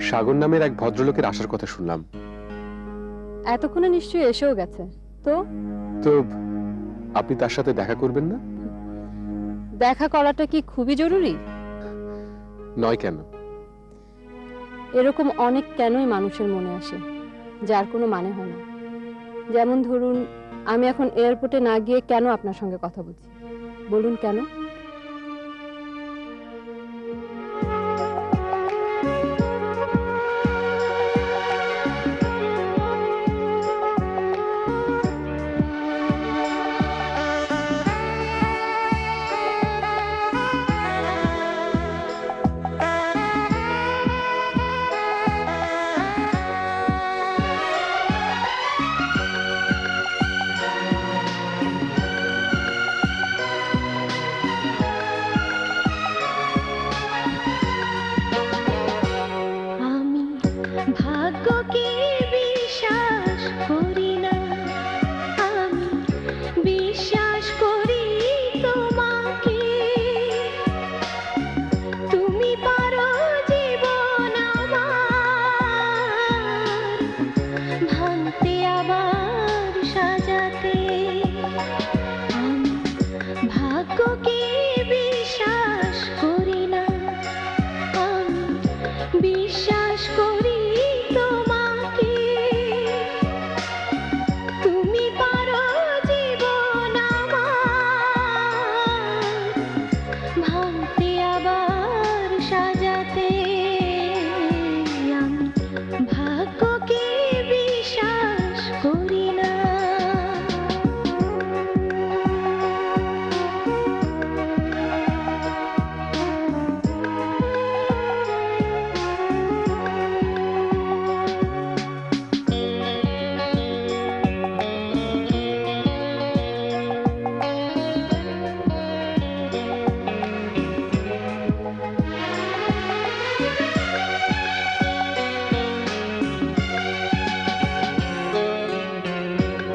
সাগর নামের এক ভদ্রলোকের আসার কথা শুনলাম। এতক্ষণে নিশ্চয়ই এসেও গেছে। তো তো আপনি তার সাথে দেখা করবেন না? দেখা করাটা কি খুবই জরুরি? নয় কেন? এরকম অনেক কেনই মানুষের মনে আসে যার কোনো মানে হয় না। যেমন ধরুন, আমি এখন এয়ারপোর্টে না গিয়ে কেন আপনার সঙ্গে কথা বলছি? বলুন কেন? ভাগ্যকে বিশ্বাস করি না, আমি বিশ্বাস করি তোমাকে। তুমি পারো জীবন আমার ভাঙতে আবার সাজাতে। আমি ভাগ্যকে বিশ্বাস করি না, আমি বিশ্বাস করি তোমাকে। তুমি পারো জীবন আমার ভাঙতে আবার সাজাতে। আমি ভাগ্যকে বিশ্বাস করি না।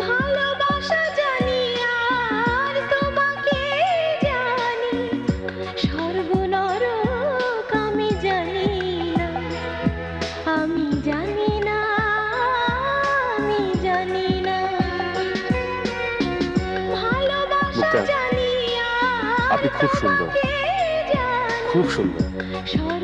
ভালোবাসা জানি আর তোমাকে জানি, স্বর্গ নরক আমি জানি না। আমি জানি না, আমি জানি না। ভালোবাসা মুক্তা, জানি আর আপনি খুব সুন্দর, তোমাকে জানি, খুব সুন্দর। স্বর্গ